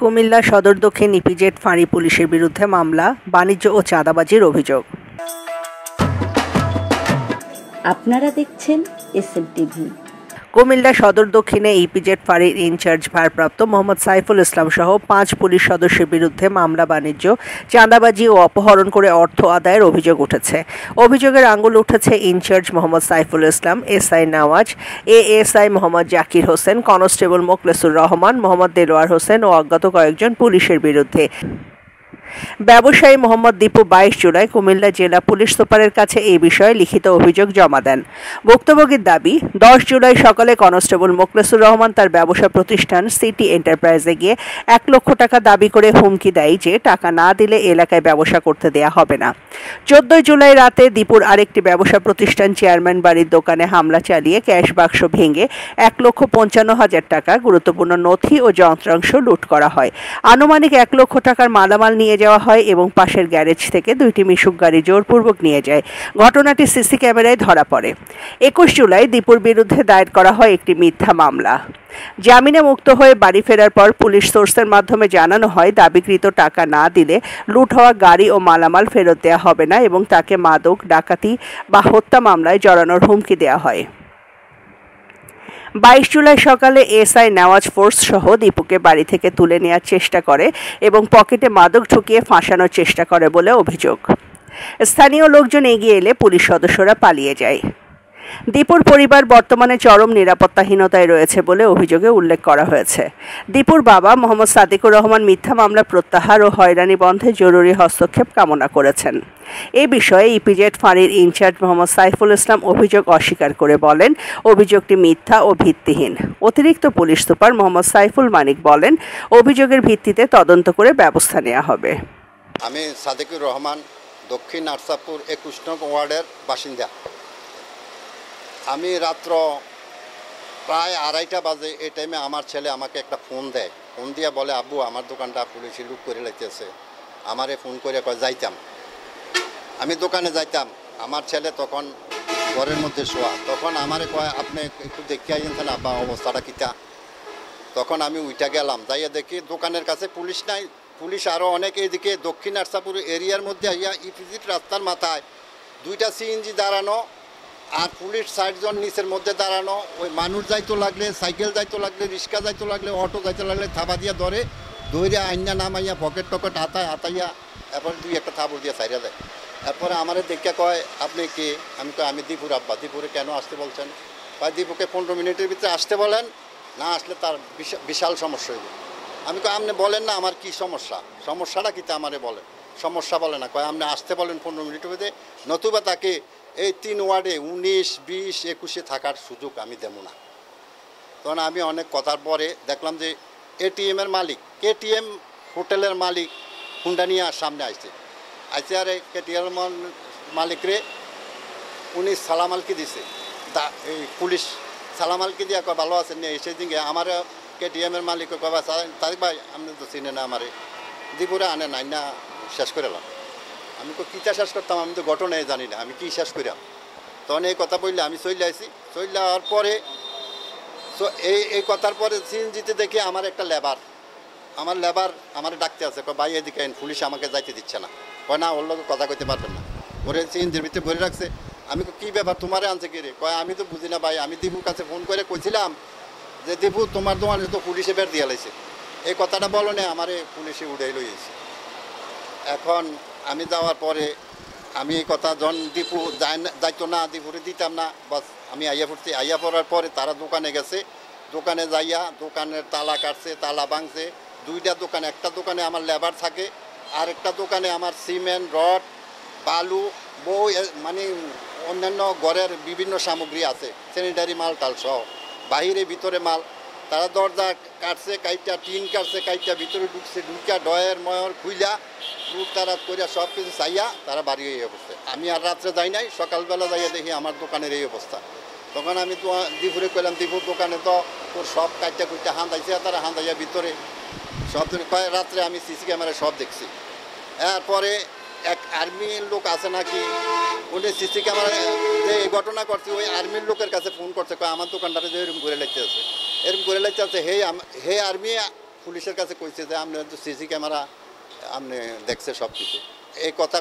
কুমিল্লা সদর দক্ষিণ ইপিজেড ফাঁড়ি পুলিশের বিরুদ্ধে মামলা, বাণিজ্য ও চাঁদাবাজির অভিযোগ। আপনারা দেখছেন এসএম টিভি। কুমিল্লা সদর দক্ষিণে ইপিজেড ফাঁড়ির ইনচার্জ ভারপ্রাপ্ত মোহাম্মদ সাইফুল ইসলাম সহ 5 পুলিশ সদস্যের বিরুদ্ধে মামলা, বাণিজ্য, চাঁদাবাজি ও অপহরণ করে অর্থ আদায়ের অভিযোগ উঠেছে। অভিযোগের আঙুল উঠেছে incharge Mohammad Saiful Islam, SI Nawaz, ASI Mohammad Zakir Hossain, constable Mokhlesur Rahman, Mohammad Delwar Hossain ও অজ্ঞাত কয়েকজন পুলিশের বিরুদ্ধে। ব্যবসায়ী মোহাম্মদ দীপু 22 জুলাই কুমিল্লা জেলা পুলিশ সুপারের কাছে এই বিষয়ে লিখিত অভিযোগ জমা দেন। ভুক্তভোগীর দাবি, 10 জুলাই সকালে কনস্টেবল মোখলেসুর রহমান তার ব্যবসা প্রতিষ্ঠান সিটি এন্টারপ্রাইজে গিয়ে 1 লক্ষ টাকা দাবি করে হুমকি দেয় যে টাকা না দিলে এলাকায় ব্যবসা করতে দেয়া হবে না। 14 জুলাই রাতে দীপুর আরেকটি ব্যবসা প্রতিষ্ঠান চেয়ারম্যান বাড়ির দোকানে হামলা চালিয়ে ক্যাশ বাক্স ভেঙে 1,55,000 টাকা, গুরুত্বপূর্ণ নথি ও যন্ত্রাংশ লুট করা হয়। আনুমানিক 1 লক্ষ টাকার মালামাল নিয়ে যাওয়া হয় এবং পাশের গ্যারেজ থেকে 2টি মিশুক গাড়ি জোরপূর্বক নিয়ে যায়। ঘটনাটি সিসি ক্যামেরায় ধরা পড়ে। 21 জুলাই দীপুর বিরুদ্ধে দায়ের করা হয় একটি মিথ্যা মামলা। জামিনে মুক্ত হয়ে বাড়ি ফেরার পর পুলিশ সোর্সের মাধ্যমে জানানো হয় দাবিকৃত টাকা না দিলে লুট হওয়া গাড়ি ও মালামাল ফেরত দেওয়া হবে না এবং তাকে মাদক, ডাকাতি বা হত্যা মামলায় জড়ানোর হুমকি দেওয়া হয়। 22 জুলাই সকালে এসআই নওয়াজ ফোর্স সহ দীপুকে বাড়ি থেকে তুলে নেওয়ার চেষ্টা করে এবং পকেটে মাদক ঢুকিয়ে ফাঁসানোর চেষ্টা করে বলে অভিযোগ। স্থানীয় লোকজন এগিয়ে এলে পুলিশ সদস্যরা পালিয়ে যায়। দীপুর পরিবার বর্তমানে চরম নিরাপত্তাহীনতায় রয়েছে বলে অভিযোগে উল্লেখ করা হয়েছে। দীপুর বাবা মোহাম্মদ সাদিকুর রহমান মিথ্যা মামলা প্রত্যাহার ও হয়রানি বন্ধে জরুরি হস্তক্ষেপ কামনা করেছেন। এ বিষয়ে ইপিজেড ফাঁড়ির ইনচার্জ মোহাম্মদ সাইফুল ইসলাম অভিযোগ অস্বীকার করে বলেন, অভিযোগটি মিথ্যা ও ভিত্তিহীন। অতিরিক্ত পুলিশ সুপার মোহাম্মদ সাইফুল মানিক বলেন, অভিযোগের ভিত্তিতে তদন্ত করে ব্যবস্থা নেওয়া হবে। আমি সাদিকুর রহমান, দক্ষিণ আরসাপুর 21 নং ওয়ার্ডের বাসিন্দা। আমি রাত্র প্রায় 2:30টা বাজে এই টাইমে আমার ছেলে আমাকে একটা ফোন দেয়। ফোন দিয়ে বলে, আব্বু আমার দোকানটা পুলিশে লুট করে লেগেছে। আমারে ফোন করে যাইতাম। আমি দোকানে যাইতাম। আমার ছেলে তখন ঘরের মধ্যে শোয়া। তখন আমারে কয়, আপনি একটু দেখে আইছেন আব্বা অবস্থাটা কিতা। তখন আমি উইটা গেলাম, যাইয়া দেখি দোকানের কাছে পুলিশ নাই। পুলিশ আরও অনেক এইদিকে দক্ষিণ আরসাপুর এরিয়ার মধ্যে আইয়া ইপিজিট রাস্তার মাথায় 2টা সিএনজি দাঁড়ানো আর পুলিশ 60 জন নিচের মধ্যে দাঁড়ানো। ওই মানুষ যাইতো লাগলে, সাইকেল যাইতো লাগলে, রিক্সা যাইতো লাগলে, অটো যাইতে লাগলে থাবা দিয়ে ধরে আইনা নামাইয়া পকেট টকেট হাতাইয়া এরপর 2-1টা থাবর দিয়ে সাইরা দেয়। এরপরে আমারে দেখে কয়, আপনি কি? আমি কয়, আমি দীপুর আব্বা। দীপুরে কেন আসতে বলছেন? কয়, দীপুকে 15 মিনিটের ভিতরে আসতে বলেন, না আসলে তার বিশাল সমস্যা হইব। আমি কয়, আপনি বলেন না আমার কি সমস্যা, সমস্যাটা কিতা আমারে বলেন। সমস্যা বলে না, কয় আপনি আসতে বলেন 15 মিনিটের ভিতরে, নতুবা তাকে এই 3 ওয়ার্ডে 19, 20, 21-এ থাকার সুযোগ আমি দেব না। তখন আমি অনেক কথার পরে দেখলাম যে এটিএমের মালিক, কেটিএম হোটেলের মালিক হুন্ডা নিয়ে সামনে আসছে। আর কেটিএম মালিকরে উনি সালাম আলকি দিছে। এই পুলিশ সালাম আলকি দিয়া কয়, ভালো আছেন নিয়ে এসে দিকে আমার কেটিএমের মালিককে কয়, তারিক ভাই আপনি তো চিনে না আমারে, দীপুরে আনে নাই না শেষ করে এলাম। আমি তো কীটা শেষ করতাম, আমি তো ঘটনায় জানি না, আমি কী শেষ করিলাম। তখন এই কথা বললে আমি চলে আসি। চলে যাওয়ার পরে এই কথার পরে সিএনজিতে দেখি আমার একটা লেবার আমার ডাকতে আছে, কয় ভাই এদিকে পুলিশ আমাকে যাইতে দিচ্ছে না। কয় না, ওর লোক কথা কইতে পারবেন না। ওরে সিএনজির ভিতরে ভরে রাখছে। আমি কী ব্যাপার, তোমারে আনছে কি রে? কয় আমি তো বুঝি না ভাই, আমি দীপুর কাছে ফোন করে কইছিলাম যে দীপু তোমার দোকানে তো পুলিশে বের দিয়ে লাইছে। এই কথাটা বলো না, আমারে পুলিশে উড়াই লইছে। এখন আমি যাওয়ার পরে আমি এই কথা যখন দীপু যাইতো না, দীপুরে দিতাম না, বাস আমি আইয়া পড়ছি। আইয়া পড়ার পরে তারা দোকানে গেছে। দোকানে যাইয়া দোকানের তালা কাটছে, তালা ভাঙছে। 2টা দোকান, একটা দোকানে আমার লেবার থাকে, আর একটা দোকানে আমার সিমেন্ট, রড, বালু, মানে অন্যান্য ঘরের বিভিন্ন সামগ্রী আছে, স্যানিটারি মাল টাল সহ, বাহিরে ভিতরে মাল। তারা দরজা কাটছে, কাইটা টিন কাটছে, কাইটা ভিতরে ঢুকছে, ঢুকা ডয়ের ময়র খুইলা লুটতারাত করিয়া সব কিছু চাইয়া তারা বাড়ি এই অবস্থা। আমি আর রাত্রে যাই নাই, সকালবেলা যাইয়া দেখি আমার দোকানের এই অবস্থা। তখন আমি তো দীপুরে কইলাম, দীপুর দোকানে তো তোর সব কাইটা কুইটা হান্দাইছে, তারা হান্দাইয়া ভিতরে সব কয়। রাত্রে আমি সিসি ক্যামেরায় সব দেখছি। এরপরে এক আর্মির লোক আছে নাকি, উনি সিসি ক্যামেরায় যে এই ঘটনা করছে ওই আর্মির লোকের কাছে ফোন করছে, কয় আমার দোকানটাতে যে এরকম করে লাগতে আছে, এরকম করে লাগতে আছে। হে আর্মি পুলিশের কাছে কইছে যে আপনি তো সিসি ক্যামেরা আপনি দেখছে সব কিছু। এই কথা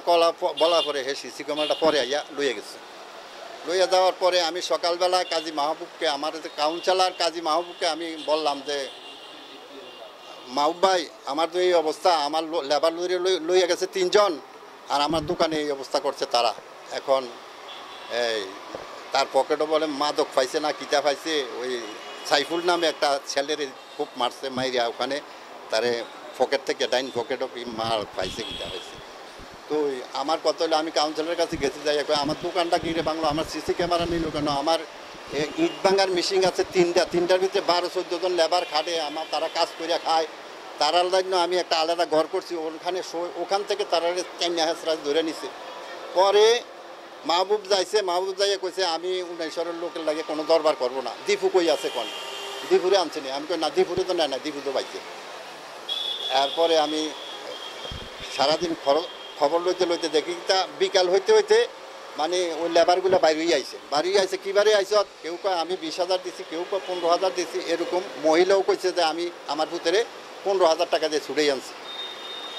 বলার পরে হে সিসি ক্যামেরাটা পরে আইয়া লইয়া গেছে। লইয়া যাওয়ার পরে আমি সকালবেলা কাজী মাহবুবকে, আমার যে কাউন্সিলর কাজী মাহবুবকে আমি বললাম যে মাহবুব ভাই, আমার তো এই অবস্থা, আমার লেবার লইয়া গেছে 3 জন, আর আমার দোকানে এই অবস্থা করছে তারা। এখন এই তার পকেটও বলে মাদক পাইছে না কিতা পাইছে, ওই সাইফুল নামে একটা ছেলের খুব মারছে, মাইরিয়া ওখানে তারে পকেট থেকে ডাইন পকেটও কি মার পাইছে কিতা পাইছে। তো আমার কথা হলো আমি কাউন্সিলরের কাছে গেছি, যাই আমার দোকানটা ঘিরে বাংলো, আমার সিসি ক্যামেরা নিল কেন, আমার ইট ভাঙার মেশিন আছে 3টার ভিতরে 12-14 জন লেবার খাটে, আমার তারা কাজ করিয়া খায়, তারার জন্য আমি একটা আলাদা ঘর করছি ওখানে, ওখান থেকে তারা চাইনা হাসরাজ ধরে নিছে। পরে মাহবুব যাইছে, মাহবুব যাইয়া কইছে আমি 19 লোকের লাগে কোনো দরবার করবো না, দীপু কই আছে কোন, দীপুরে আনছে নি, আমি কই না দীপুরে তো নেয় না, দীপু তো পাইছে। এরপরে আমি সারাদিন খবর লইতে লইতে দেখি তা বিকাল হইতে হইতে মানে ওই লেবারগুলো বাইরেই আইছে কীবারে আইস, কেউ কয় আমি 20,000 দিছি, কেউ কয় 15,000 দিছি, এরকম মহিলাও কইছে যে আমি আমার ভিতরে 15,000 টাকা দিয়ে ছুটেই আনছি।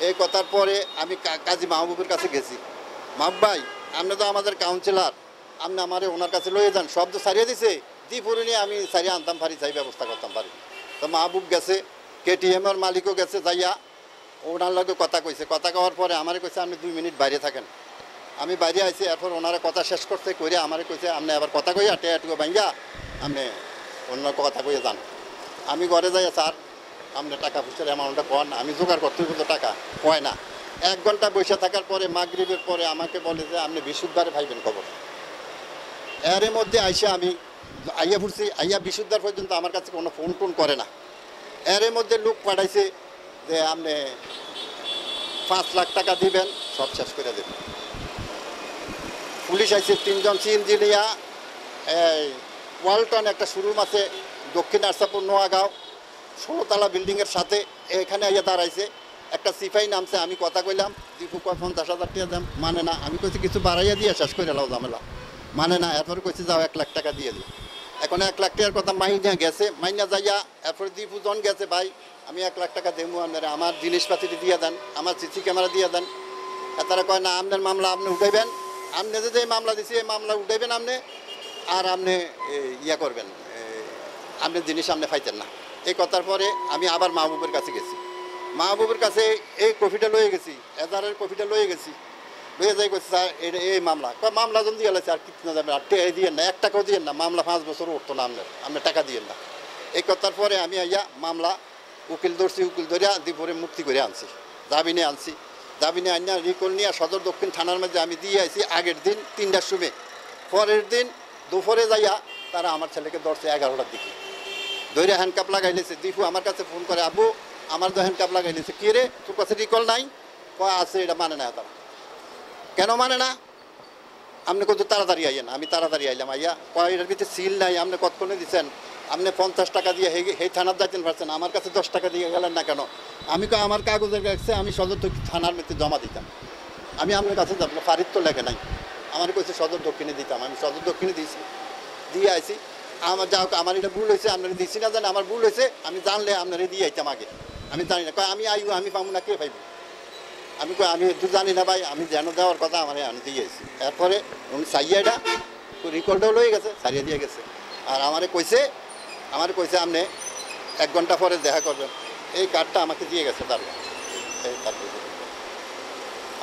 এই কথার পরে আমি কাজী মাহবুবের কাছে গেছি, মাহবুব ভাই আপনি তো আমাদের কাউন্সিলর, আপনি আমারে ওনার কাছে লয়ে যান, শব্দ সারিয়ে দিছে, দ্বিপুরে নিয়ে আমি সারিয়ে আনতাম পারি, চাই ব্যবস্থা করতাম পারি। তো মাহবুব গেছে, KTM-এর মালিকও গেছে, যাইয়া ওনার লগে কথা কইছে, কথা কওয়ার পরে আমারে কইছে আপনি 2 মিনিট বাইরে থাকেন। আমি বাইরে আইছি, এরপর ওনারা কথা শেষ করতে কইরে আমারে কইছে আপনি আবার কথা কইয়া টেয়াটুকু ভাঙ্গা আপনি অন্য কথা কইয়া যান। আমি ঘরে যাইয়া স্যার আপনি টাকা পয়সার অ্যামাউন্টটা কন, আমি জোগাড় করতে তো টাকা কয় না। 1 ঘন্টা বসে থাকার পরে মাগরিবের পরে আমাকে বলে যে আপনি বিশুদ্ধবারে পাইবেন খবর। এর মধ্যে আইসা আমি আইয়া ফুরছি, আইয়া বিশুদ্ধবার পর্যন্ত আমার কাছে কোনো ফোন টোন করে না। এর মধ্যে লোক পাঠাইছে যে আপনি 5 লাখ টাকা দিবেন, সব শেষ করে দেবেন। পুলিশ আইছে 3 জন CNG নিয়া, এই ওয়ালটন একটা শোরুম আছে দক্ষিণ আরসাপুর নোয়াগাঁও 16 তলা বিল্ডিংয়ের সাথে, এখানে আইয়া দাঁড়াইছে। একটা সিপাই নামছে, আমি কথা কইলাম দীপু কয় 50,000 টাকা দাম, মানে না। আমি কইছি কিছু বাড়াইয়া দিয়ে শেষ করে লাও ঝামেলা, মানে না। এরপরে কইছি যাও 1 লাখ টাকা দিয়ে দিই। এখন 1 লাখ টাকার কথা মাইনা গেছে, মাইনা যাইয়া এরপরে দীপু জন গেছে, ভাই আমি 1 লাখ টাকা দেবো, আপনারা আমার জিনিসপাতি দিয়ে দেন, আমার সিসি ক্যামেরা দিয়ে দেন। তারা কয় না আপনার মামলা আপনি উঠাইবেন, আপনি যদি এই মামলা দিছি এই মামলা উঠাইবেন আপনি, আর আপনি ইয়া করবেন, আপনি জিনিস আপনি পাইতেন না। এই কথার পরে আমি আবার মাহবুবের কাছে গেছি, মাহবুবের কাছে এই কপিটা লয়ে গেছি, এজারের কপিটা লয়ে গেছি, লয়ে যাই করছি স্যার এই মামলা, মামলা যদি দিয়ে গেছে আর কিছু না যাবে, আর টেয়ে দিয়ে না, 1 টাকাও দিয়ে না, মামলা 5 বছর উঠতো না, আপনি টাকা দিয়ে না। এই কথার পরে আমি আইয়া মামলা উকিল ধরছি, উকিল ধরিয়া দুপুরে মুক্তি করে আনছি, জামিনে আনছি। জামিনে আনিয়া রিকল নিয়ে সদর দক্ষিণ থানার মধ্যে আমি দিয়ে আইছি আগের দিন 3টার সময়। পরের দিন দুপুরে যাইয়া তারা আমার ছেলেকে ধরছে 11টার দিকে, ধরে হ্যান্ডকাপ লাগাই নিয়েছে। দীপু আমার কাছে ফোন করে, আবু আমার তো হ্যান্ডকাপ লাগাই নিয়েছে, কে রে তোর কাছে রিকল নাই? কয় আছে, এটা মানে না। তারা কেন মানে না? আপনি কত তাড়াতাড়ি আইয়েন। আমি তাড়াতাড়ি আইলাম, আইয়া কয় এটার ভিতরে সিল নাই, আপনি কতক্ষণে দিচ্ছেন, আপনি 50 টাকা দিয়ে হে থানার যাইতেন পারছেন, আমার কাছে 10 টাকা দিয়ে গেলেন না কেন? আমি কয় আমার কাগজের কাছে আমি সদর থানার মধ্যে জমা দিতাম, আমি আপনার কাছে যাব না, ফারিদ তো লেগে নাই। আমার কাছে সদর দক্ষিণে দিতাম, আমি সদর দক্ষিণে দিয়েছি, দিয়ে আইছি। আমার যা হোক আমার এটা ভুল হয়েছে, আপনারা দিচ্ছি না জানে আমার ভুল হয়েছে, আমি জানলে আপনারা দিয়ে আইতাম আগে, আমি জানি না। কয় আমি আইব, আমি পাবো না, কে পাইব? আমি কই আমি একটু জানি না ভাই, আমি যেন দেওয়ার কথা আমার আমি দিয়ে আইছি। এরপরে উনি সাইয়াটা রিকলটাও লয়ে গেছে, সারিয়ে দিয়ে গেছে। আর আমারে কইছে আপনি 1 ঘন্টা পরে দেখা করবেন, এই কার্ডটা আমাকে দিয়ে গেছে তার, এই তারপরে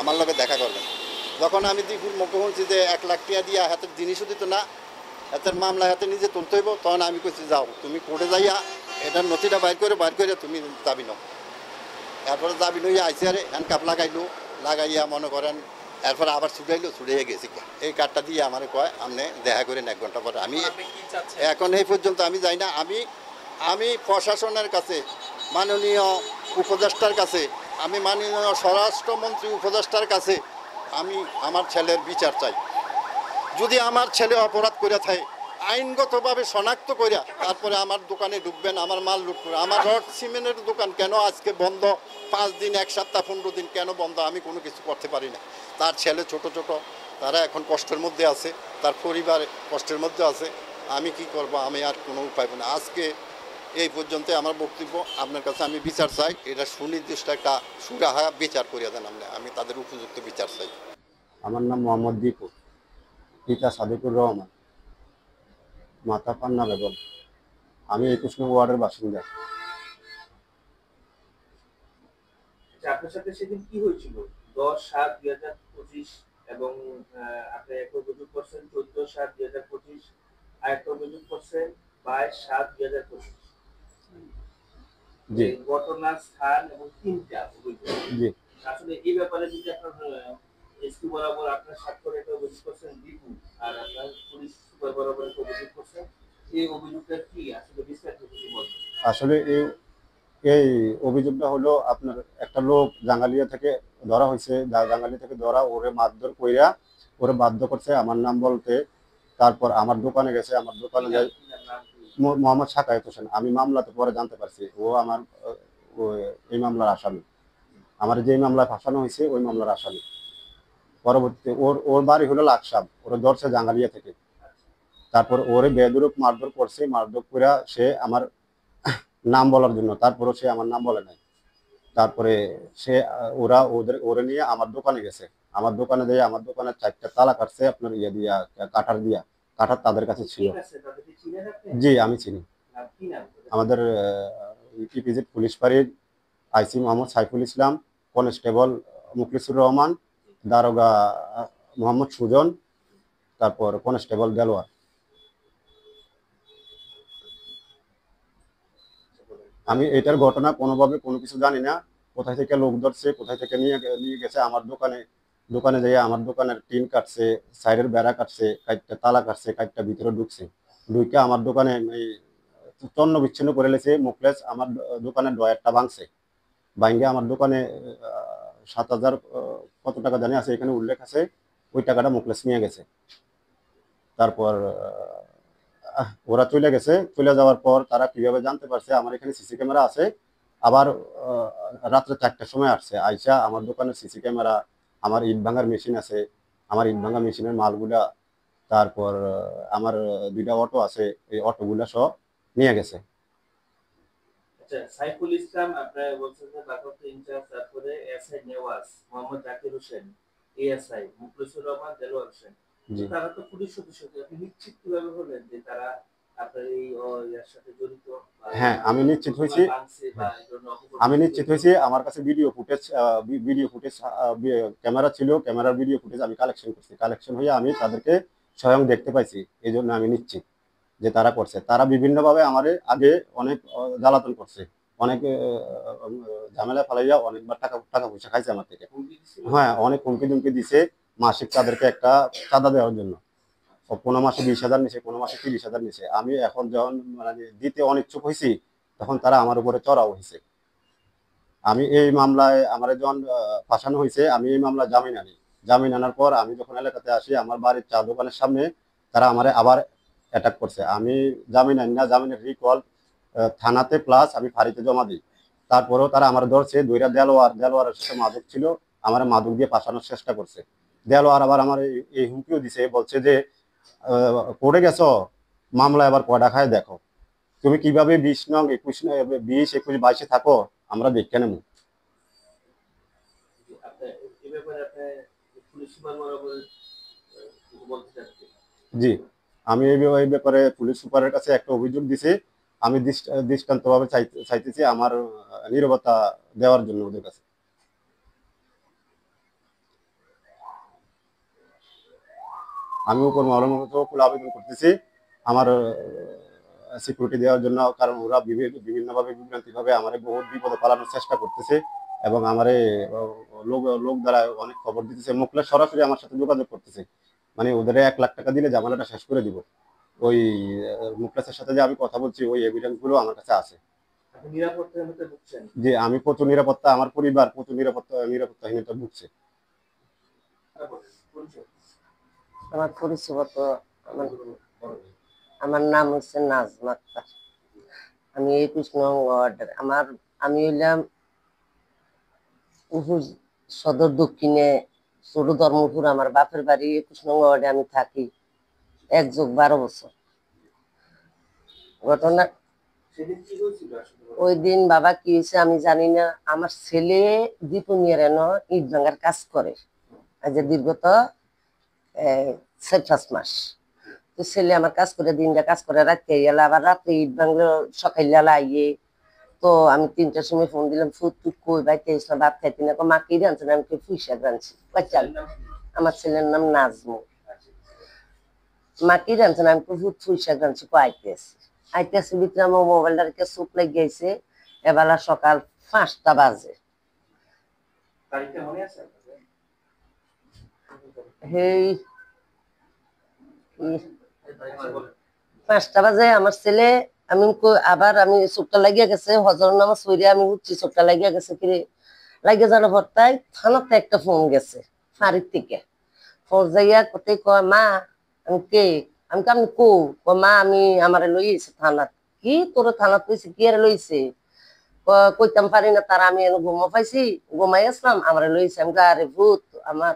আমার লগে দেখা করবেন। যখন আমি দীপুর মুখে শুনছি যে 1 লাখ টাকা দিয়া হাতের জিনিসও দিত না, হাতের মামলা হাতে নিজে তুলতে হইব, তখন আমি কইছি যাও তুমি কোর্টে যাইয়া এটার নথিটা বাইর করে তুমি যাবি না। এরপরে যাবি লইয়া আইসি, আরে হ্যান্ডকাপ লাগাইয়া মনে করেন, এরপরে আবার ছুটাইয়ে গেছি। এই কার্ডটা দিয়ে আমার কয় আপনি দেখা করেন 1 ঘন্টা পরে। আমি এখন এই পর্যন্ত আমি যাই না। আমি প্রশাসনের কাছে, মাননীয় উপদেষ্টার কাছে, আমি মাননীয় স্বরাষ্ট্রমন্ত্রী উপদেষ্টার কাছে আমি আমার ছেলের বিচার চাই। যদি আমার ছেলে অপরাধ করে থাকে আইনগতভাবে শনাক্ত করিয়া তারপরে আমার দোকানে ঢুকবেন, আমার মাল লুট করে। আমার রড সিমেন্টের দোকান কেন আজকে বন্ধ, 5 দিন 1 সপ্তাহ 15 দিন কেন বন্ধ, আমি কোনো কিছু করতে পারি না। তার ছেলে ছোট তারা এখন কষ্টের মধ্যে আছে, তার পরিবার কষ্টের মধ্যে আছে, আমি কি করব? আমি আর কোনো উপায় পাই না। আজকে এই পর্যন্ত আমার বক্তব্য। আপনার কাছে আমি বিচার চাই, এটা সুনির্দিষ্ট একটা সুরাহা বিচার করিয়া দেন। আমি তাদের উপযুক্ত বিচার চাই। আমার নাম মোহাম্মদ দীপু, পিতা সাদিকুর রহমান, মাতা পান্না বেগম। আমি 21 নং ওয়ার্ডের বাসিন্দা। আপনার সাথে সেদিন কি হয়েছিল? 10/7/2025 এবং আপনি একটা অভিযোগ করছেন 14/7/2025, আরেকটা অভিযোগ করছেন 22/7/2025। জি ঘটনার স্থান এবং তিনটা অভিযোগ। জি আসলে এই ব্যাপারে যদি আপনার এসপি বরাবর আপনার স্বাক্ষরে একটা অভিযোগ করছেন দীপু, আর আপনার পুলিশ সুপার বরাবর একটা অভিযোগ করছেন, এই অভিযোগটা কি আসলে বিস্তারিত যদি বলতেন। আসলে এই এই অভিযোগটা হলো আপনার একটা লোক জাঙ্গালিয়া থেকে ধরা হয়েছে। জাঙ্গালিয়া থেকে ধরা, ওরে মারধর কইরা ওরে বাধ্য করছে আমার নাম বলতে। তারপর আমার দোকানে গেছে, আমার দোকানে যাই মোহাম্মদ সাকায়েত হোসেন। আমি মামলাতে পরে জানতে পারছি ও আমার এই মামলার আসামি। আমার যে মামলায় ফাঁসানো হয়েছে ওই মামলার আসামি। পরবর্তীতে ওর ওর বাড়ি হলো লাকসাম, ওরা ধরছে জাঙ্গালিয়া থেকে। তারপর ওরে বেদরূপ মারধর করছে, মারধর করে সে আমার নাম বলার জন্য, তারপরও সে আমার নাম বলে নাই। তারপরে সে ওরে নিয়ে আমার দোকানে গেছে। আমার দোকানে দিয়ে আমার দোকানের 4টা তালা কাটছে আপনার ইয়ে দিয়া, কাঠার তাদের কাছে ছিল। জি আমি চিনি। আমাদের ইপিজেড পুলিশ ফাঁড়ির আইসি মোহাম্মদ সাইফুল ইসলাম, কনস্টেবল মুখলিসুর রহমান, দারোগা মোহাম্মদ সুজন, তারপর কনস্টেবল দেলোয়ার। আমি এটার ঘটনা কোনোভাবে কোনো কিছু জানি না। কোথায় থেকে লোক ধরছে, কোথায় থেকে নিয়ে গেছে আমার দোকানে যেয়ে আমার দোকানের টিন কাটছে, সাইডের বেড়া কাটছে, কাইটটা তালা কাটছে, কাইটটা ভিতরে ঢুকছে। ঢুকে আমার দোকানে এই তন্ন বিচ্ছিন্ন করে লেছে। মুখলেস আমার দোকানের ডয়ারটা ভাঙছে, ভাঙ্গে আমার দোকানে 7,000 কত টাকা জানি আছে, এখানে উল্লেখ আছে, ওই টাকাটা মুখলেস নিয়ে গেছে। তারপর ওরা চলে গেছে। চলে যাওয়ার পর তারা কিভাবে জানতে পারছে আমার এখানে সিসি ক্যামেরা আছে, আবার রাত্রে 4টার সময় আসছে, আইসা আমার দোকানের সিসি ক্যামেরা, আমার ইট ভাঙার মেশিন আছে, আমার ইট ভাঙা মেশিনের মালগুলা, তারপর আমার 2টা অটো আছে, এই অটোগুলা সব নিয়ে গেছে। আচ্ছা, সাইফুল ইসলাম আপনারা বলছেন যে ভারপ্রাপ্ত ইনচার্জ, তারপরে এসআই নেওয়াজ, মোহাম্মদ জাকির হোসেন, এএসআই মুখলিসুর রহমান, দেলোয়ার হোসেন, তারা তো পুলিশ সদস্য। আপনি নিশ্চিত কিভাবে হলেন যে তারা আপনার এই ইয়ার সাথে জড়িত? হ্যাঁ আমি নিশ্চিত হয়েছি। আমার কাছে ভিডিও ফুটেজ ক্যামেরা ছিল, ক্যামেরার ভিডিও ফুটেজ আমি কালেকশন করছি। কালেকশন হয়ে আমি তাদেরকে স্বয়ং দেখতে পাইছি। এই জন্য আমি নিশ্চিত যে তারা করছে। তারা বিভিন্নভাবে আমার আগে অনেক জ্বালাতন করছে, অনেক ঝামেলা ফালাইয়া অনেকবার টাকা পয়সা খাইছে আমার থেকে। হ্যাঁ অনেক হুমকি দুমকি দিছে মাসিক তাদেরকে একটা চাঁদা দেওয়ার জন্য। 15 মাসে 20,000 নিছে, 15 মাসে 30,000 নিছে। আমি এখন যখন মানে দিতে অনিচ্ছুক হয়েছি, তখন তারা আমার উপরে চড়াও হয়েছে। আমি এই মামলায় আমার যখন ফাঁসানো হয়েছে, আমি এই মামলায় জামিন আনার পর আমি যখন এলাকাতে আসি, আমার বাড়ির চা দোকানের সামনে তারা আমারে আবার অ্যাটাক করছে। আমি জামিন আনি না, জামিনের রিকল থানাতে প্লাস আমি ফাঁড়িতে জমা দিই। তারপরেও তারা আমার ধরছে। দেলোয়ারের সাথে মাদক ছিল, আমার মাদক দিয়ে ফাঁসানোর চেষ্টা করছে। দেলোয়ার আবার আমার এই হুমকিও দিছে, বলছে যে পড়ে গেছো, মামলা এবার কয়টা খায় দেখো, তুমি কিভাবে 20 নং 21 20 21 22 থাকো, আমরা দেখে নেব। জি আমি এই ব্যাপারে পুলিশ সুপারের কাছে একটা অভিযোগ দিছি। আমি দৃষ্টান্তভাবে চাইতেছি আমার নীরবতা দেওয়ার জন্য ওদের কাছে। আমি উপর মহলের মতো আবেদন করতেছি আমার সিকিউরিটি দেওয়ার জন্য, কারণ ওরা বিভিন্নভাবে বিভ্রান্তিভাবে আমার বহুত বিপদে পালানোর চেষ্টা করতেছে এবং আমার লোক দ্বারা অনেক খবর দিতেছে। মুখলে সরাসরি আমার সাথে যোগাযোগ করতেছে, মানে ওদের 1 লাখ টাকা দিলে ঝামেলাটা শেষ করে দিব। ওই মুখলেসের সাথে যে আমি কথা বলছি, ওই এভিডেন্স গুলো আমার কাছে আছে। যে আমি প্রচুর নিরাপত্তা, আমার পরিবার প্রচুর নিরাপত্তাহীনতা ভুগছে। আমার পরিচয় আমার নাম হচ্ছে নাজমা আক্তার। আমি 21 নং ওয়ার্ডের। আমি হইলাম সদর দক্ষিণে ছোট ধর্মপুর। আমার বাপের বাড়ি 21 নং ওয়ার্ডে। আমি থাকি 1+12 বছর। ঘটনা সেদিন কি হয়েছিল আসলে? ওই দিন বাবা কি হয়েছে আমি জানি না, আমার ছেলে দীপনিয়ার ইট ভাঙার কাজ করে আজ দীর্ঘত 4-5 মাস। তো ছেলে আমার কাজ করে দিনটা কাজ করে রাখতে গেলে আবার রাত্রে ইট ভাঙলো সকালবেলা আইয়ে। তো আমি 3টার সময় ফোন দিলাম, ফুট তুই কই বাইতে না ভাত খাইতে না, মা কি রাঁধছেন, আমি পুঁই শাক রাঁধছি। বাচ্চা আমার ছেলের নাম নাজমু। মা কি রাঁধছেন, আমি পুঁই শাক রাঁধছি, আইতে আসি আইতে আসি ভিতরে আমার মোবাইলটা রেখে চোখ লেগে গেছে। এবেলা সকাল 5টা বাজে। তারিখটা মনে আছে আপনাদের? হেই 5টা বাজে আমার ছেলে, আমি আবার আমি চোখটা লাগিয়ে গেছে, হজর নামাজ পড়ে আমি উঠছি, চোখটা লাগিয়ে গেছে, কিরে লাগিয়ে যাওয়ার পর তাই থানাতে একটা ফোন গেছে ফাঁড়ির থেকে। ফোন যাইয়া কোথায় কয় মা আমি কে, আমি আপনি কো মা আমি আমারে লইছে থানাত। কি তোর থানাত লইছে, কি আরে লইছে? কইতাম পারি না, তারা আমি ঘুমো পাইছি, ঘুমাই আসলাম, আমারে লইছে। আমি আরে ভূত, আমার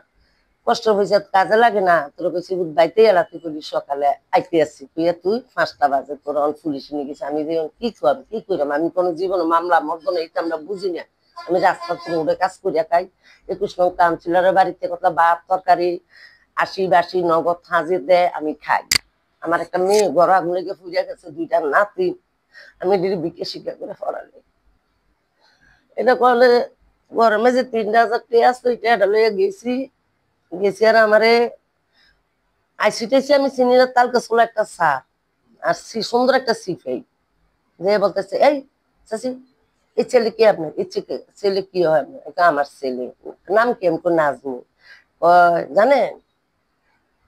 কষ্ট হয়েছে, কাজে লাগে না, তোর কইছি বাইতে এলা, তুই কইলি সকালে আইতে আসছি, তুই 5টা বাজে তোর পুলিশ নিয়ে গেছে। আমি কি করবো, কি করলাম, আমি কোনো জীবনে মামলা মর্দনা এটা আমরা বুঝি না। আমি রাস্তা থেকে উঠে কাজ করিয়া খাই। 21 নং কাউন্সিলরের বাড়িতে কথা ভাত তরকারি 80-82 নগদ হাজির দেয়, আমি খাই। আমার একটা মেয়ে গড়া ঘুরে গিয়ে ফুরিয়া গেছে, 2টা নাতি, আমি বিকে শিক্ষা করে পড়ালে। এটা করলে গরমে যে 3000 টাকা আসতো, এটা লইয়া গেছি। আর আমারে আইসিটাইছি আমি চিনি না, তার কাছে একটা স্যার আর সুন্দর একটা সিফাই যে বলতেছে, এই চাচি এই ছেলে কি আপনার, এই ছেলে কি হয় আপনার? আমার ছেলে। নাম কি? আমি নাজমু। জানেন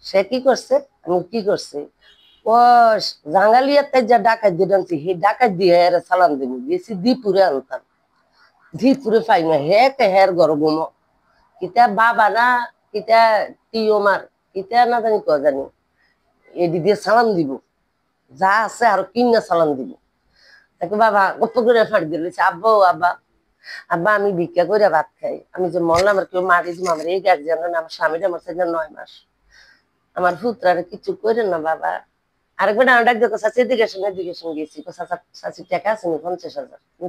সে কি করছে? আমি কি করছে? ও জাঙ্গালিয়াতে যা ডাকাত দিয়ে আনছি, হে ডাকাত দিয়ে হের সালাম দিব গেছি, দ্বীপুরে আনতাম, দ্বীপুরে পাই না, হে কে হের গর্বম কিতা বাবা না কিতা টিওমার কিতা না জানি ক জানি, এডি দিয়ে সালাম দিব, যা আছে আরো কিনা সালাম দিব। তাকে বাবা গপ্প করে ফাড়ি দিল, আব্বা ও আব্বা, আব্বা আমি ভিক্ষা করে ভাত খাই, আমি যে মরলাম আর কেউ মারি দিব, আমার এই গার্জিয়ান না, আমার স্বামীটা আমার সাথে 9 মাস, আমার পুত্রারে কিছু করেন না বাবা। আরেকবার ডাক দেখো চাচি এদিকেশন গেছি, চাচি টাকা আছে 50,000,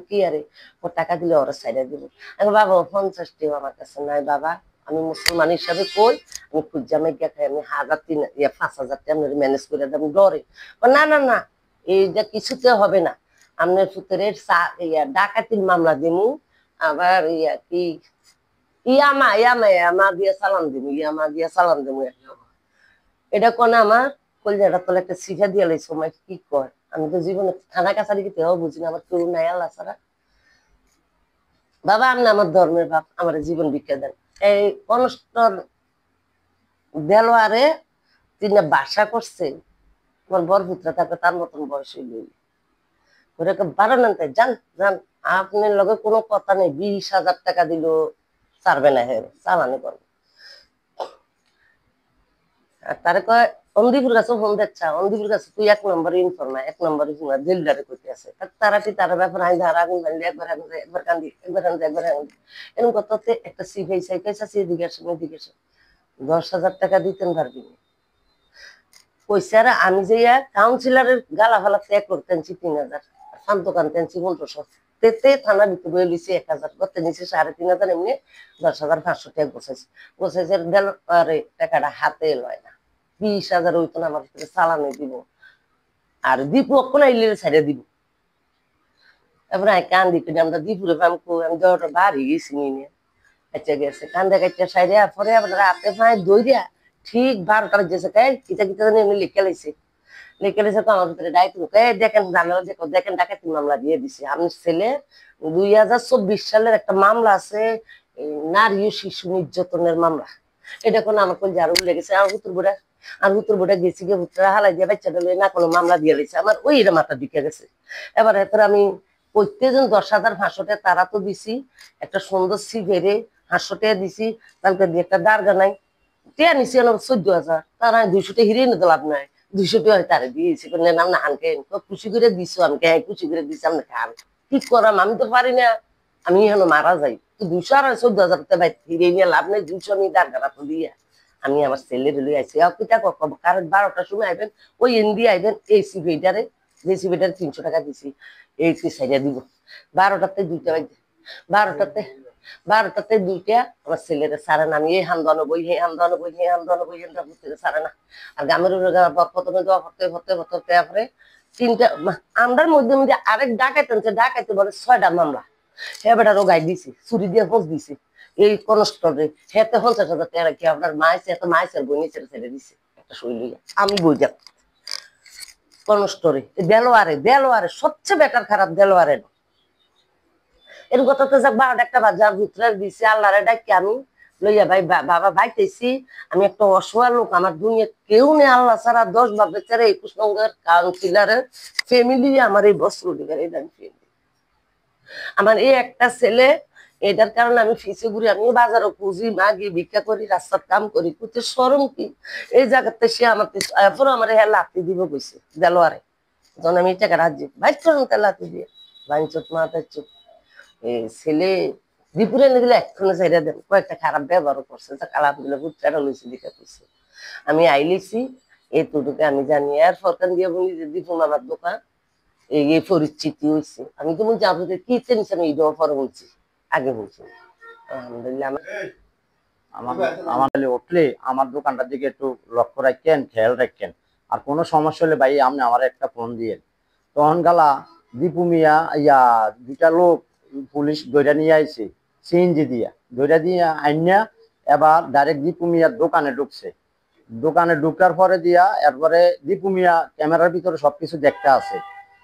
কি আরে ও টাকা দিলে ওরা সাইডে দিব। আমি বাবা 50 টাকা আমার কাছে নাই বাবা, আমি মুসলমান হিসাবে কই আমি খুঁজা মেঘা খাই, আমি 5,000 টাকা ম্যানেজ করে দেবো ডরে। না না না এইটা কিছুতে হবে না, আপনার পুত্রের ডাকাতির মামলা দিমু, আবার কি ইয়ামা ইয়ামা ইয়ামা দিয়ে সালাম দিমু, ইয়ামা দিয়ে সালাম দিমু। এটা কোনে আমার কলজাটা তোলা একটা শিখা দিয়ে লাইছো, সময় কি কর, আমি তো জীবনে থানা কাছারি কি তেও বুঝি না, আমার কেউ নাই আল্লাহ ছাড়া। বাবা আপনি আমার ধর্মের বাপ, আমার জীবন ভিক্ষা দেন। এই অনুষ্ঠান দেলোয়ারে 3টা বাসা করছে, তোমার বরপুত্র থাকে তার মতন বয়স হইল, ওরা বারো নেন তাই যান যান, আপনার লগে কোনো কথা নেই, 20,000 টাকা দিল ছাড়বে না, হে চালানি করবে। আর তারে কয় অন্দিপুর কাছে ফোন দিচ্ছা, অন্দিপুর কাছে তুই 1 নম্বরে ইনফরমা, 1 নম্বরে জেলদারে করতে আছে, তারাটি তার ব্যাপার আই ধার আগুন জানলে একবার আগুন একবার কান্দি একবার কান্দি একবার আগুন, এরকম কথাতে একটা সিফাই সাইকাই চাষি এদিকে আসেন এদিকে আসেন, 10,000 টাকা দিতেন পারবি না। কইছে আর আমি যে কাউন্সিলরের গালা ফালাতে 1 লাখ টানছি 3,000, শান্ত কান টানছি 1500, তেতে থানা ভিতরে বয়ে লইছি 1,000, করতে নিছি 3,500, এমনি 10,500 টাকা গোছাইছে গেল, আরে টাকাটা হাতে লয় না, 20,000 হইতো না, আমার ভিতরে চালানে দিব আর দীপু কোন ছেড়ে দিব। এবার কান্দি কিনে আমরা দীপুরে পামকো, আমি দেওয়াটা বাড়ি গেছি নিয়ে, আচ্ছা গেছে কান্দা কাচ্চা সাইডে পরে আবার রাতে পায় দইরা ঠিক 12টা বাজেছে, কে কিতা কিতা জানি এমনি লিখে লাইছে, লিখে লাইছে তো আমার ভিতরে ডাইট দেখেন জানালা দেখো দেখেন ডাকাতি মামলা দিয়ে দিছে। আমার ছেলে 2024 সালের একটা মামলা আছে, নারী ও শিশু নির্যাতনের মামলা, এটা কোনো আমার কোন জারু লেগেছে, আমার হুতুর বোটা গেছি গিয়ে হুতরা হালাই দিয়ে বাচ্চাটা লই না কোনো মামলা দিয়ে লাইছে, আমার ওই মাথা ঢুকে গেছে। এবার এরপরে আমি প্রত্যেকজন 10,500 টাকা তারা তো দিছি, একটা সুন্দর সিভেরে 500 টাকা দিছি, কালকে দিয়ে একটা দারগা নাই টিয়া নিছি 14,000, তারা 200 টাকা হিরে নিতে লাভ নাই, 200 টাকা হয় তারা দিয়েছি, নাম না হানকে খুশি করে দিছো, আমাকে খুশি করে দিছি, আমি খান কি করাম, আমি তো পারি না, আমি এখন মারা যাই তো 200 আর 14,000 টাকা ভাই হিরে নিয়ে লাভ নেই, 200 আমি দারগাটা তো দিয়া আমি আমার ছেলের লই আইছি। কিতা কারণ 12টার সময় আইবেন, ওই এনডি আইবেন এই সিভিটারে দেশি বেটার 300 টাকা দিছি, এই সাইডে দিব। 12টাতে 2টা বাজে, 12টাতে 2টা আমার ছেলেরা সারে না, আমি এই হামদানো বই হে হামদানো বই হে হামদানো বই এনটা বুঝতে সারে না। আর গ্রামের প্রথমে দোয়া করতে করতে করতে তারপরে 3টা আমরার মধ্যে মধ্যে আরেক ডাকাইতে বলে 6টা মামলা। হে বেটারও গাই দিছি, চুরি দিয়ে ফোঁস দিছি এই কনস্টরে, হেতে 50,000 টাকা কি আপনার মাইছে এত মাইছে বই নিচে ছেড়ে দিছে একটা শৈল আমি বই যাব কনস্টরে। দেলোয়ারে সবচেয়ে বেটার খারাপ দেলোয়ারে। এর কথাতে যাক 12টা একটা বাজার ভিতরে দিছে, আল্লাহরে ডাকি আমি লইয়া ভাই বাবা ভাইতেছি, আমি একটা অসহায় লোক, আমার দুনিয়া কেউ নেই আল্লাহ ছাড়া, 10 বাপ বেচারা 21 নম্বর কাউন্সিলরের ফ্যামিলি আমার এই বস্ত্র দিকের এই আমার এই একটা ছেলে, এটার কারণে আমি ফিসে ঘুরি, আমি বাজারও খুঁজি মাগি ভিক্ষা করি রাস্তার কাম করি, কুতে সরম কি এই জায়গাতে সে আমার আমার হ্যাঁ লাথি দিব কইছে দেলোয়ারে, যখন আমি টাকা রাজি ভাই চলুন তা লাথি দিয়ে ভাই চোখ মাথায় চোখ ছেলে বিপুরে গেলে এক্ষণে চাইরা দেন, কয়েকটা খারাপ ব্যবহারও করছে, কালাপ গুলো বুটটা লইছে দিকে কইছে। আমি আইলিছি এতটুকু আমি জানি, আর ফরকান দিয়ে বলি যে দীপুন আমার দোকান এই পরিচিতি হয়েছে। আমি তো বলছি আপনাদের কি চেনিস, আমি এই দেওয়া পরে বলছি, আগে বলছি আলহামদুলিল্লাহ। আমার উঠলে আমার দোকানটার দিকে একটু লক্ষ্য রাখেন, খেয়াল রাখেন, আর কোনো সমস্যা হলে ভাই আপনি আমার একটা ফোন দিয়ে। তখন গালা দীপু মিয়া ইয়া 2টা লোক পুলিশ দইরা নিয়ে আইছে, সিএনজি দিয়া দইরা দিয়ে আইনা এবার ডাইরেক্ট দীপু মিয়ার দোকানে ঢুকছে। দোকানে ঢুকার পরে দিয়া এরপরে দীপু মিয়া ক্যামেরার ভিতরে সবকিছু দেখতে আছে,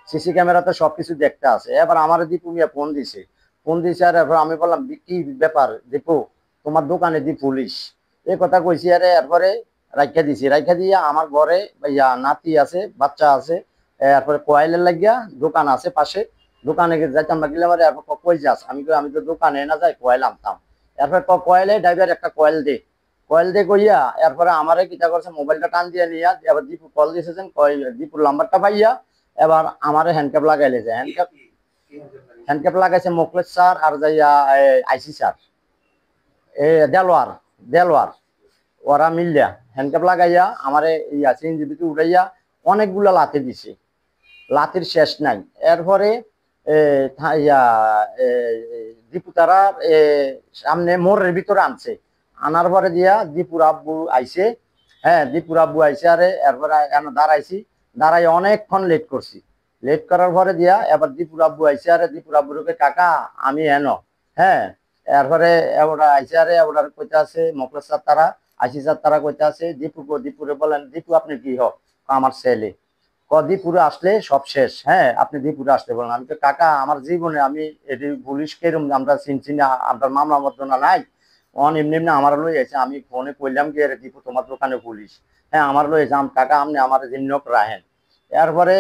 সিসি ক্যামেরাতে সবকিছু দেখতে আছে। এবার আমার দীপু মিয়া ফোন দিছে আর এরপর আমি বললাম কি ব্যাপার দীপু, তোমার দোকানে দি পুলিশ, এই কথা কইছি। আরে এরপরে রাইখা দিয়ে আমার ঘরে ইয়া নাতি আছে, বাচ্চা আছে, এরপরে কয়েলের লাগিয়া দোকান আছে পাশে, দোকানে যাইতাম না গেলে আমার এরপর কই যাস, আমি তো দোকানে না যাই কয়েল আনতাম। এরপর কয়েলে ড্রাইভার একটা কয়েল দে কইয়া এরপরে আমারে কিটা করছে মোবাইলটা টান দিয়ে নিয়া এবার দীপু কল দিয়েছেন, দীপুর নাম্বারটা পাইয়া এবার আমারে হ্যান্ডক্যাপ লাগাইলে যায়, হ্যান্ডক্যাপ লাগাইছে মোকলেশ স্যার আর যাইয়া আইসি স্যার দেলোয়ার ওরা মিলিয়া হ্যান্ডক্যাপ লাগাইয়া আমারে ইয়া সিএনজিবিতে উঠাইয়া অনেকগুলা লাথি দিছে, লাথির শেষ নাই। এরপরে দীপু তারা সামনে মোড়ের ভিতরে আনছে, আনার পরে দিয়া দীপুর আব্বু আইছে, হ্যাঁ দীপুর আব্বু আইছে। আরে এরপরে দাঁড়াই অনেকক্ষণ লেট করছি, লেট করার পরে দিয়া এবার দীপুর আব্বু আইছে। আরে দীপুর আব্বুরকে কাকা আমি হ্যাঁ এরপরে ওরা আইসে, আরে ওরা কইতে আছে মোকলেশ স্যার তারা আইসি স্যার তারা কইতে আছে দীপুরে বলেন দীপু আপনি কি হোক আমার ছেলে, দীপুরে আসলে সব শেষ, হ্যাঁ আপনি দীপুরে আসতে বলেন। আমি তো কাকা আমার জীবনে আমি এটি পুলিশ কেরম আমরা চিনছি না, আপনার মামলা মর্দনা নাই, এমনি আমার লই আছে, আমি ফোনে কইলাম কি রে দীপু তোমার দোকানে পুলিশ, হ্যাঁ আমার লই আছে কাকা আপনি আমার জিন্নক রাহেন। এরপরে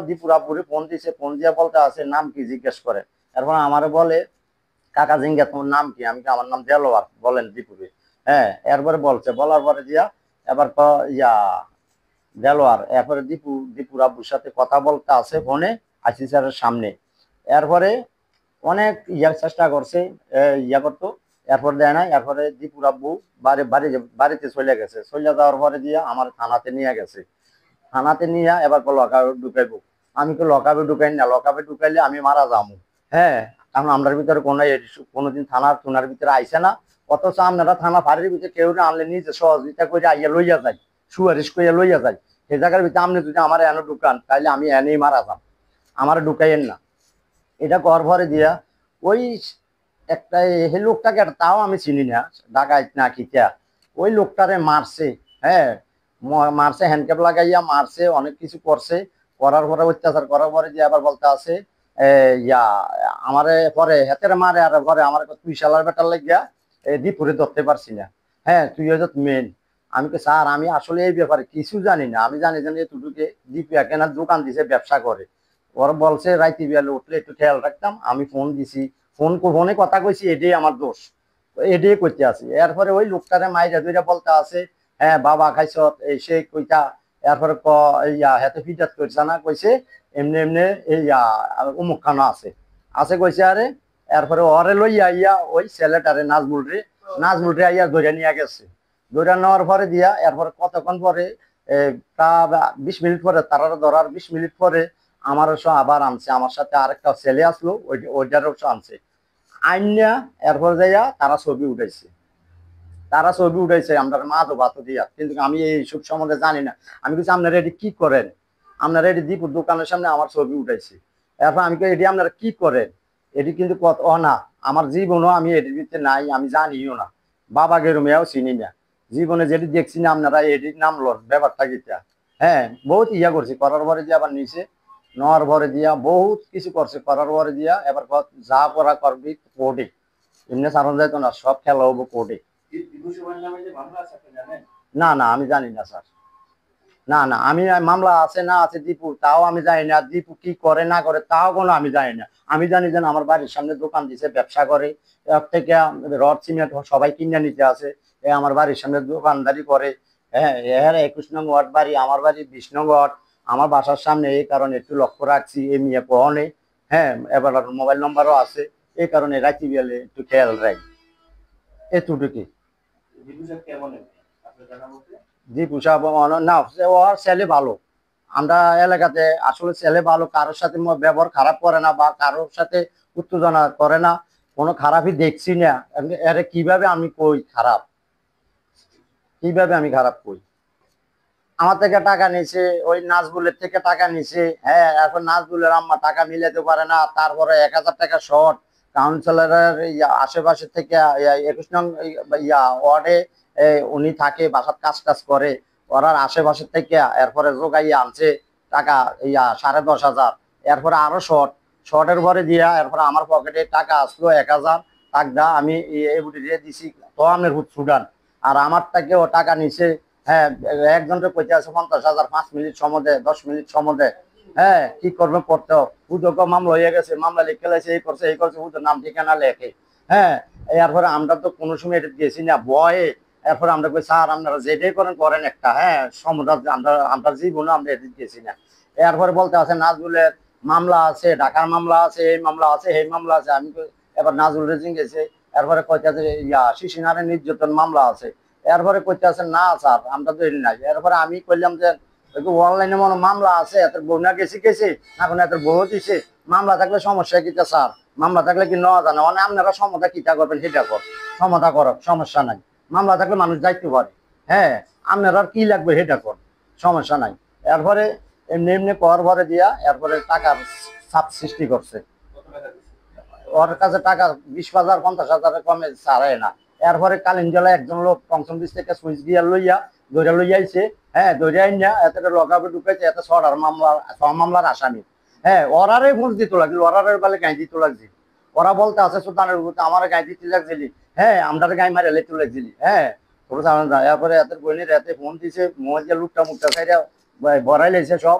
দীপুর আব্বুরে ফোন দিছে, ফোন দিয়া বলতে আছে নাম কি জিজ্ঞেস করে, এরপর আমারে বলে কাকা জিঙ্গা তোমার নাম কি, আমি আমার নাম দেলোয়ার বলেন দীপুরে, হ্যাঁ এরপরে বলছে, বলার পরে দিয়া এবার ইয়া দেলোয়ার এরপরে দীপুর আব্বুর সাথে কথা বলতে আছে ফোনে আইসি স্যারের সামনে। এরপরে অনেক চেষ্টা করছে ইয়া করতো, এরপর দেয় না। এরপরে দীপুর আব্বু বাড়িতে চলে গেছে, চলে যাওয়ার পরে দিয়া আমার থানাতে নিয়ে গেছে, থানাতে নিয়ে এবার লকআপে ঢুকাইবো। আমি তো লকআপে ঢুকাই না, লকআপে ঢুকাইলে আমি মারা যাবো, হ্যাঁ কারণ আমরার ভিতরে কোনোদিন থানার ভিতরে আইসে না, অথচ আপনারা থানা ফাঁড়ির ভিতরে কেউ না আনলে নিজে সহযোগিতা করে আইয়া লইয়া যায়, সুপারিশ করিয়া লইয়া যায়। সে জায়গার ভিতরে আপনি যদি আমার এনে ঢুকান তাহলে আমি এনেই মারা যাম, আমার ঢুকাইয়েন না। এটা কর ভরে দিয়া ওই একটা হে লোকটাকে তাও আমি চিনি না, ডাকাইত না খিতা, ওই লোকটারে মারছে, হ্যাঁ মারছে, হ্যান্ডক্যাপ লাগাইয়া মারছে, অনেক কিছু করছে, করার পরে অত্যাচার করার পরে দিয়ে আবার বলতে আছে ইয়া আমারে পরে হাতের মারে, আর পরে আমার তুই শালার বেটার লাগিয়া দীপুরে ধরতে পারছি না, হ্যাঁ তুই হয়তো মেন। আমি তো স্যার আমি আসলে এই ব্যাপারে কিছু জানি না, আমি জানি যে এতটুকু দীপু কেনার দোকান দিছে ব্যবসা করে, ওর বলছে রাইতে বিয়ালে উঠলে একটু খেয়াল রাখতাম, আমি ফোন দিছি, ফোনে কথা কইছি, এটাই আমার দোষ, এটাই করতে আছে। এরপরে ওই লোকটারে মাইরা দুইটা বলতে আছে হ্যাঁ বাবা খাইছ সে কইতা, এরপরে হাতে ফিটাত করছে না, কইছে এমনি অমুক খানা আছে কইছে। আরে এরপরে ওরে লইয়া আইয়া ওই ছেলেটারে নাজমুল রে আইয়া ধরে নিয়ে গেছে, ধরে নেওয়ার পরে দিয়া এরপরে কতক্ষণ পরে তা 20 মিনিট পরে তারা ধরার 20 মিনিট পরে আমার আবার আনছে, আমার সাথে আরেকটা ছেলে আসলো, ওইটারও আনছে আইনা। এরপর যাইয়া তারা ছবি উঠাইছে আমরা মা তো ভাত দিয়া, কিন্তু আমি এইসব সম্বন্ধে জানি না। আমি কিছু আপনারা এটি কি করেন, আপনারা এটি দীপুর দোকানের সামনে আমার ছবি উঠাইছে। এরপর আমি এটি আপনারা কি করেন, এটি কিন্তু কত না আমার জীবনও আমি এটির ভিতরে নাই, আমি জানিও না, বাবা গেরুমিয়াও চিনি না, জীবনে যেটি দেখছি না আপনারা এটির নাম লস ব্যাপারটা গীতা। হ্যাঁ, বহুত ইয়া করছি, করার পরে দিয়ে আবার নিচে নেওয়ার পরে দিয়া বহুত কিছু করছে, করার পরে দিয়া এবার যা করা করবি কোর্টে, এমনি সারণ যাইতো না, সব খেলা হবো কোর্টে। না না আমি জানি না স্যার, না না আমি মামলা আছে না আছে দীপু তাও আমি জানি না, দীপু কি করে না করে তাও কোনো আমি জানি না। আমি জানি যেন আমার বাড়ির সামনে দোকান দিছে, ব্যবসা করে, এর থেকে রড সিমেন্ট সবাই কিনে নিতে আছে, আমার বাড়ির সামনে দোকানদারি করে। হ্যাঁ, এর 21 নং ওয়ার্ড বাড়ি, আমার বাড়ি 20 নং ওয়ার্ড, আমার বাসার সামনে, এই কারণে একটু লক্ষ্য রাখছি এই মেয়ে কহনে। হ্যাঁ, এবার মোবাইল নম্বরও আছে, এই কারণে রাখি বিয়ালে একটু খেয়াল রাখি, এতটুকু। দীপু সাহেব না, ওর ছেলে ভালো, আমরা এলাকাতে আসলে ছেলে ভালো, কারোর সাথে ব্যবহার খারাপ করে না বা কারোর সাথে উত্তেজনা করে না, কোনো খারাপই দেখছি না। এর কিভাবে আমি কই খারাপ, কিভাবে আমি খারাপ কই? আমার থেকে টাকা নিছে, ওই নাজবুলের থেকে টাকা নিছে। হ্যাঁ, এখন নাজবুলের আম্মা টাকা মিলাতে পারে না, তারপরে 1000 টাকা শর্ট। কাউন্সিলরের আশেপাশে থেকে 21 নং ওয়ার্ডে উনি থাকে, বাসার কাজ টাজ করে, ওরার আশেপাশে থেকে এরপরে যোগাইয়া আনছে টাকা 10,500। এরপরে আরো শর্টের পরে দিয়া এরপরে আমার পকেটে টাকা আসলো 1000 টাকা, আমি এই দিছি, তো আমার সুডান আর আমার থেকে ও টাকা নিছে। হ্যাঁ, একজনকে কইতে আছে 50,000, 5 মিনিট সময়, 10 মিনিট সময়। হ্যাঁ, কি করবে করতে, উদক মামলা হয়ে গেছে, মামলা লিখে লাইছে, এই করছে উদর নাম ঠিকানা লেখে। হ্যাঁ, এরপরে আমরা তো কোনো সময় এটা গেছি না ভয়ে। এরপরে আমরা কই স্যার আপনারা যেটাই করেন করেন একটা, হ্যাঁ সমাধান, আমরা জীবনে আমরা এটা গেছি না। এরপরে বলতে আছে নাজবুলের মামলা আছে, ঢাকার মামলা আছে, এই মামলা আছে, এই মামলা আছে। আমি এবার নাজবুল রেজিং গেছে, এরপরে কইতে আছে শিশিনারের নির্যাতন মামলা আছে। এরপরে কইতে আছে না স্যার আমরা তো নাই। এরপরে আমি কইলাম যে অনলাইনে মনে মামলা আছে, এত বউ না গেছি না কোনো এত বউ দিছে, মামলা থাকলে সমস্যা কিটা স্যার, মামলা থাকলে কি নেওয়া জানে, মানে আপনারা সমতা কিটা করবেন সেটা কর, সমতা করো, সমস্যা নাই, মামলা থাকলে মানুষ যাইতে পারে। হ্যাঁ, আপনারা কি লাগবে সেটা কর, সমস্যা নাই। এরপরে এমনি এমনি কর ভরে দিয়া এরপরে টাকার চাপ সৃষ্টি করছে। ওর কাছে টাকা 20,000, 50,000 কমে ছাড়ায় না। এরপরে কালিঞ্জলা একজন লোক পঞ্চম দিক থেকে সুইচ গিয়ার ধরে লইয়াছে। হ্যাঁ, ধরে আইনা এতটা লগাবে ঢুকেছে, এত মামলার আসামি। হ্যাঁ, ওরারে ঘুষ দিত লাগছিল, ওরারের বেলে গাই দিত লাগছে। ওরা বলতে আছে সুলতানের আমার গাই দিতে লাগছিলি, হ্যাঁ আমরা গাই মারে লেতে লাগছিলি। হ্যাঁ, এরপরে এত বইনের এতে ফোন দিছে, মোবাইল লুকটা মুখটা খাইয়া বড়াই লেছে সব।